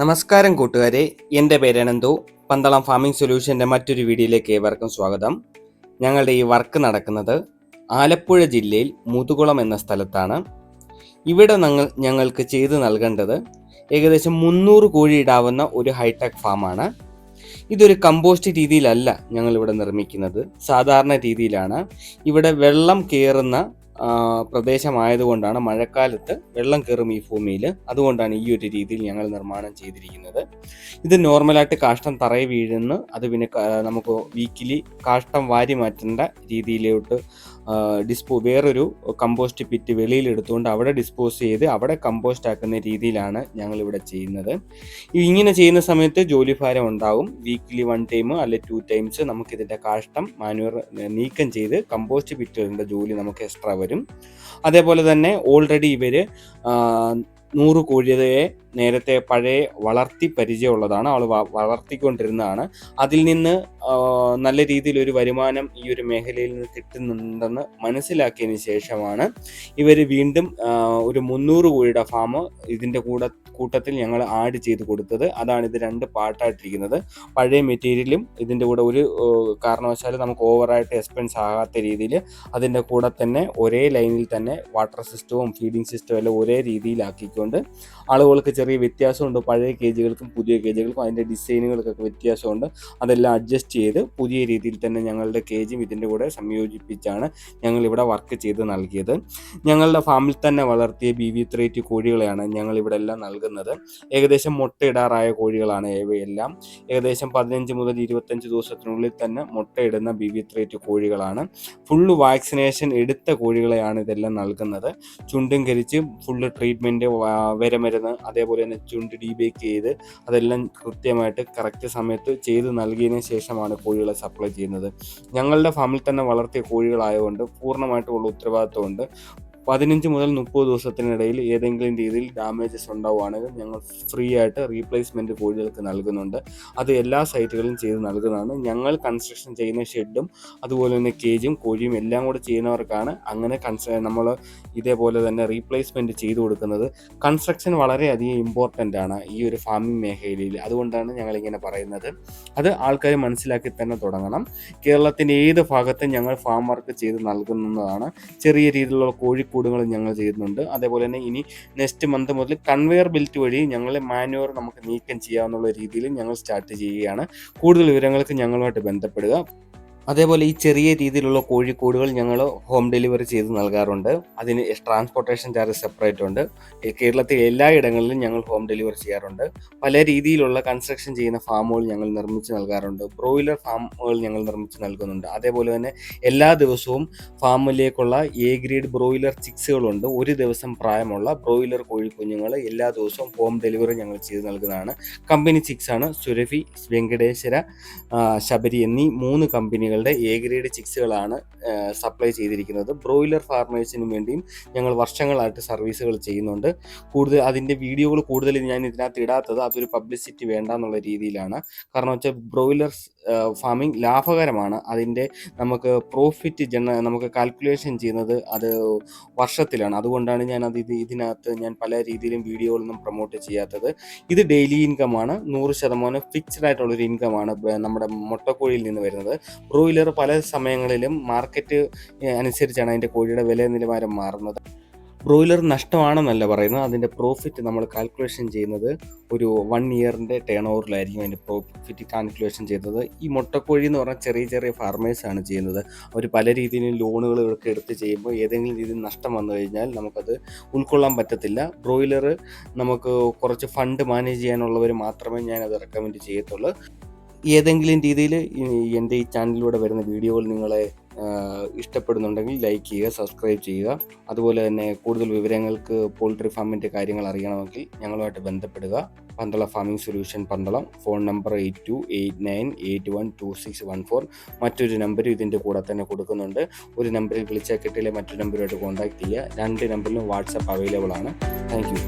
നമസ്കാരം കൂട്ടുകാരെ, എൻ്റെ പേര് അനന്തു. പന്തളം ഫാമിംഗ് സൊല്യൂഷൻ്റെ മറ്റൊരു വീഡിയോയിലേക്ക് ഏവർക്കും സ്വാഗതം. ഞങ്ങളുടെ ഈ വർക്ക് നടക്കുന്നത് ആലപ്പുഴ ജില്ലയിൽ മുതുകുളം എന്ന സ്ഥലത്താണ്. ഇവിടെ ഞങ്ങൾക്ക് ചെയ്തു നൽകേണ്ടത് ഏകദേശം 300 കോഴി ഇടാവുന്ന ഒരു ഹൈടെക് ഫാമാണ്. ഇതൊരു കമ്പോസ്റ്റ് രീതിയിലല്ല ഞങ്ങളിവിടെ നിർമ്മിക്കുന്നത്, സാധാരണ രീതിയിലാണ്. ഇവിടെ വെള്ളം കയറുന്ന പ്രദേശമായതുകൊണ്ടാണ്, മഴക്കാലത്ത് വെള്ളം കയറും ഈ ഭൂമിയിൽ. അതുകൊണ്ടാണ് ഈ ഒരു രീതിയിൽ ഞങ്ങൾ നിർമ്മാണം ചെയ്തിരിക്കുന്നത്. ഇത് നോർമലായിട്ട് കാഷ്ടം തറയിൽ വീഴുന്നു. അത് പിന്നെ നമുക്ക് വീക്കിലി കാഷ്ടം വാരി മാറ്റേണ്ട രീതിയിലോട്ട് വേറൊരു കമ്പോസ്റ്റ് പിറ്റ് വെളിയിൽ എടുത്തുകൊണ്ട് അവിടെ ഡിസ്പോസ് ചെയ്ത് അവിടെ കമ്പോസ്റ്റ് ആക്കുന്ന രീതിയിലാണ് ഞങ്ങളിവിടെ ചെയ്യുന്നത്. ഇങ്ങനെ ചെയ്യുന്ന സമയത്ത് ജോലിഭാരം ഉണ്ടാവും. വീക്കിലി 1 ടൈം അല്ലെ 2 ടൈംസ് നമുക്കിതിൻ്റെ കാഷ്ടം മാനുവർ നീക്കം ചെയ്ത് കമ്പോസ്റ്റ് പിറ്റുകളുടെ ജോലി നമുക്ക് എക്സ്ട്രാ വരും. അതേപോലെ തന്നെ ഓൾറെഡി ഇവർ 100 കോഴിയെ നേരത്തെ പഴയ വളർത്തി പരിചയമുള്ളതാണ്, അവൾ വളർത്തിക്കൊണ്ടിരുന്നതാണ്. അതിൽ നിന്ന് നല്ല രീതിയിൽ ഒരു വരുമാനം ഈ ഒരു മേഖലയിൽ നിന്ന് കിട്ടുന്നുണ്ടെന്ന് മനസ്സിലാക്കിയതിന് ശേഷമാണ് ഇവർ വീണ്ടും ഒരു 300 കോഴിയുടെ ഫാം ഇതിൻ്റെ കൂട്ടത്തിൽ ഞങ്ങൾ ആഡ് ചെയ്ത് കൊടുത്തത്. അതാണ് ഇത് 2 പാർട്ടായിട്ടിരിക്കുന്നത്. പഴയ മെറ്റീരിയലും ഇതിൻ്റെ കൂടെ ഒരു കാരണവശാലും നമുക്ക് ഓവറായിട്ട് എക്സ്പെൻസ് ആകാത്ത രീതിയിൽ അതിൻ്റെ കൂടെ തന്നെ ഒരേ ലൈനിൽ തന്നെ വാട്ടർ സിസ്റ്റവും ഫീഡിംഗ് സിസ്റ്റവും എല്ലാം ഒരേ രീതിയിലാക്കിക്കൊണ്ട് ആളുകൾക്ക് ചെറിയ വ്യത്യാസമുണ്ട്. പഴയ കേജുകൾക്കും പുതിയ കേജുകൾക്കും അതിൻ്റെ ഡിസൈനുകൾക്കൊക്കെ വ്യത്യാസമുണ്ട്. അതെല്ലാം അഡ്ജസ്റ്റ് ചെയ്ത് പുതിയ രീതിയിൽ തന്നെ ഞങ്ങളുടെ കേജും ഇതിൻ്റെ കൂടെ സംയോജിപ്പിച്ചാണ് ഞങ്ങളിവിടെ വർക്ക് ചെയ്ത് നൽകിയത്. ഞങ്ങളുടെ ഫാമിൽ തന്നെ വളർത്തിയ BV3 കോഴികളെയാണ് ഞങ്ങളിവിടെ എല്ലാം നൽകുന്നത്. ഏകദേശം മുട്ടയിടാറായ കോഴികളാണ് ഇവയെല്ലാം. ഏകദേശം 15 മുതൽ 25 ദിവസത്തിനുള്ളിൽ തന്നെ മുട്ടയിടുന്ന BV3 കോഴികളാണ്. ഫുള്ള് വാക്സിനേഷൻ എടുത്ത കോഴികളെയാണ് ഇതെല്ലാം നൽകുന്നത്. ചുണ്ടും കരിച്ച് ഫുള്ള് ട്രീറ്റ്മെൻറ്റ്, വിരമരുന്ന്, അതേപോലെ തന്നെ ചുണ്ട് ഡീബേക്ക് ചെയ്ത് അതെല്ലാം കൃത്യമായിട്ട് കറക്റ്റ് സമയത്ത് ചെയ്ത് നൽകിയതിന് ശേഷമാണ് കോഴികളെ സപ്ലൈ ചെയ്യുന്നത്. ഞങ്ങളുടെ ഫാമിൽ തന്നെ വളർത്തിയ കോഴികളായതുകൊണ്ട് പൂർണ്ണമായിട്ടുള്ള ഉത്തരവാദിത്വമുണ്ട്. 15 മുതൽ 30 ദിവസത്തിനിടയിൽ ഏതെങ്കിലും രീതിയിൽ ഡാമേജസ് ഉണ്ടാവുകയാണെങ്കിൽ ഞങ്ങൾ ഫ്രീ ആയിട്ട് റീപ്ലേസ്മെൻറ്റ് കോഴികൾക്ക് നൽകുന്നുണ്ട്. അത് എല്ലാ സൈറ്റുകളിലും ചെയ്ത് നൽകുന്നതാണ്. ഞങ്ങൾ കൺസ്ട്രക്ഷൻ ചെയ്യുന്ന ഷെഡും അതുപോലെ തന്നെ കേജും കോഴിയും എല്ലാം കൂടെ ചെയ്യുന്നവർക്കാണ് അങ്ങനെ നമ്മൾ ഇതേപോലെ തന്നെ റീപ്ലേസ്മെൻറ്റ് ചെയ്തു കൊടുക്കുന്നത്. കൺസ്ട്രക്ഷൻ വളരെയധികം ഇമ്പോർട്ടൻ്റ് ആണ് ഈ ഒരു ഫാമിംഗ് മേഖലയിൽ. അതുകൊണ്ടാണ് ഞങ്ങളിങ്ങനെ പറയുന്നത്. അത് ആൾക്കാർ മനസ്സിലാക്കി തന്നെ തുടങ്ങണം. കേരളത്തിൻ്റെ ഏത് ഭാഗത്തും ഞങ്ങൾ ഫാം വർക്ക് ചെയ്ത് നൽകുന്നതാണ്. ചെറിയ രീതിയിലുള്ള കോഴിക്കൂടുകൾ ഞങ്ങൾ ചെയ്യുന്നുണ്ട്. അതേപോലെ തന്നെ ഇനി നെക്സ്റ്റ് മന്ത് മുതൽ കൺവെയർ ബെൽറ്റ് വഴി ഞങ്ങൾ മാനുവർ നമുക്ക് നീക്കം ചെയ്യാവുന്ന രീതിയിൽ ഞങ്ങൾ സ്റ്റാർട്ട് ചെയ്യുകയാണ്. കൂടുതൽ വിവരങ്ങൾക്ക് ഞങ്ങളുമായിട്ട് ബന്ധപ്പെടുക. അതേപോലെ ഈ ചെറിയ രീതിയിലുള്ള കോഴിക്കൂടുകൾ ഞങ്ങൾ ഹോം ഡെലിവറി ചെയ്ത് നൽകാറുണ്ട്. അതിന് ട്രാൻസ്പോർട്ടേഷൻ ചാർജ് സെപ്പറേറ്റ് ഉണ്ട്. കേരളത്തിൽ എല്ലായിടങ്ങളിലും ഞങ്ങൾ ഹോം ഡെലിവറി ചെയ്യാറുണ്ട്. പല രീതിയിലുള്ള കൺസ്ട്രക്ഷൻ ചെയ്യുന്ന ഫാമുകൾ ഞങ്ങൾ നിർമ്മിച്ച് നൽകാറുണ്ട്. ബ്രോയിലർ ഫാമുകൾ ഞങ്ങൾ നിർമ്മിച്ച് നൽകുന്നുണ്ട്. അതേപോലെ തന്നെ എല്ലാ ദിവസവും ഫാമിലേക്കുള്ള A ഗ്രേഡ് ബ്രോയിലർ ചിക്സുകളുണ്ട്. ഒരു ദിവസം പ്രായമുള്ള ബ്രോയിലർ കോഴിക്കുഞ്ഞുങ്ങൾ എല്ലാ ദിവസവും ഹോം ഡെലിവറി ഞങ്ങൾ ചെയ്ത് നൽകുന്നതാണ്. കമ്പനി ചിക്സാണ്. സുരഭി, വെങ്കടേശ്വര, ശബരി എന്നീ 3 കമ്പനികൾ A ഗ്രേഡ് ചിക്സുകളാണ് സപ്ലൈ ചെയ്തിരിക്കുന്നത്. ബ്രോയിലർ ഫാർമേഴ്സിന് വേണ്ടിയും ഞങ്ങൾ വർഷങ്ങളായിട്ട് സർവീസുകൾ ചെയ്യുന്നുണ്ട്. അതിൻ്റെ വീഡിയോകൾ കൂടുതൽ ഞാൻ ഇതിനകത്ത് ഇടാത്തത് അതൊരു പബ്ലിസിറ്റി വേണ്ട എന്നുള്ള രീതിയിലാണ്. കാരണം വെച്ചാൽ ബ്രോയിലർ ഫാമിംഗ് ലാഭകരമാണ്. അതിൻ്റെ നമുക്ക് പ്രോഫിറ്റ് നമുക്ക് കാൽക്കുലേഷൻ ചെയ്യുന്നത് അത് വർഷത്തിലാണ്. അതുകൊണ്ടാണ് ഇതിനകത്ത് ഞാൻ പല രീതിയിലും വീഡിയോകളൊന്നും പ്രൊമോട്ട് ചെയ്യാത്തത്. ഇത് ഡെയിലി ഇൻകമാണ്. 100% ഫിക്സ്ഡ് ആയിട്ടുള്ളൊരു ഇൻകമാണ് നമ്മുടെ മുട്ടക്കോഴിയിൽ നിന്ന് വരുന്നത്. ബ്രോയിലർ പല സമയങ്ങളിലും മാർക്കറ്റ് അനുസരിച്ചാണ് അതിൻ്റെ കോഴിയുടെ വില നിലവാരം മാറുന്നത്. ബ്രോയിലർ നഷ്ടമാണെന്നല്ല പറയുന്നത്. അതിൻ്റെ പ്രോഫിറ്റ് നമ്മൾ കാൽക്കുലേഷൻ ചെയ്യുന്നത് ഒരു 1 ഇയറിൻ്റെ ടേൺ ഓവറിലായിരിക്കും അതിൻ്റെ പ്രോഫിറ്റ് കാൽക്കുലേഷൻ ചെയ്യുന്നത്. ഈ മുട്ടക്കോഴി എന്ന് പറഞ്ഞാൽ ചെറിയ ചെറിയ ഫാർമേഴ്സാണ് ചെയ്യുന്നത്. അവർ പല രീതിയിലും ലോണുകളൊക്കെ എടുത്ത് ചെയ്യുമ്പോൾ ഏതെങ്കിലും രീതിയിൽ നഷ്ടം വന്നു കഴിഞ്ഞാൽ നമുക്കത് ഉൾക്കൊള്ളാൻ പറ്റത്തില്ല. ബ്രോയിലർ നമുക്ക് കുറച്ച് ഫണ്ട് മാനേജ് ചെയ്യാനുള്ളവർ മാത്രമേ ഞാനത് റെക്കമെൻഡ് ചെയ്യത്തുള്ളൂ. ഏതെങ്കിലും രീതിയിൽ എൻ്റെ ഈ ചാനലിലൂടെ വരുന്ന വീഡിയോകൾ നിങ്ങളെ ഇഷ്ടപ്പെടുന്നുണ്ടെങ്കിൽ ലൈക്ക് ചെയ്യുക, സബ്സ്ക്രൈബ് ചെയ്യുക. അതുപോലെ തന്നെ കൂടുതൽ വിവരങ്ങൾക്ക് പോൾട്രി ഫാമിൻ്റെ കാര്യങ്ങൾ അറിയണമെങ്കിൽ ഞങ്ങളുമായിട്ട് ബന്ധപ്പെടുക. Pandalam farming solution Pandalam. Phone number 8289812614. മറ്റൊരു നമ്പർ ഇതിൻ്റെ കൂടെ തന്നെ കൊടുക്കുന്നുണ്ട്. ഒരു നമ്പറിൽ വിളിച്ചാൽ കിട്ടിയില്ലേ മറ്റൊരു നമ്പറുമായിട്ട് കോൺടാക്ട് ചെയ്യുക. 2 നമ്പറിലും വാട്സപ്പ് അവൈലബിൾ ആണ്. Thank you.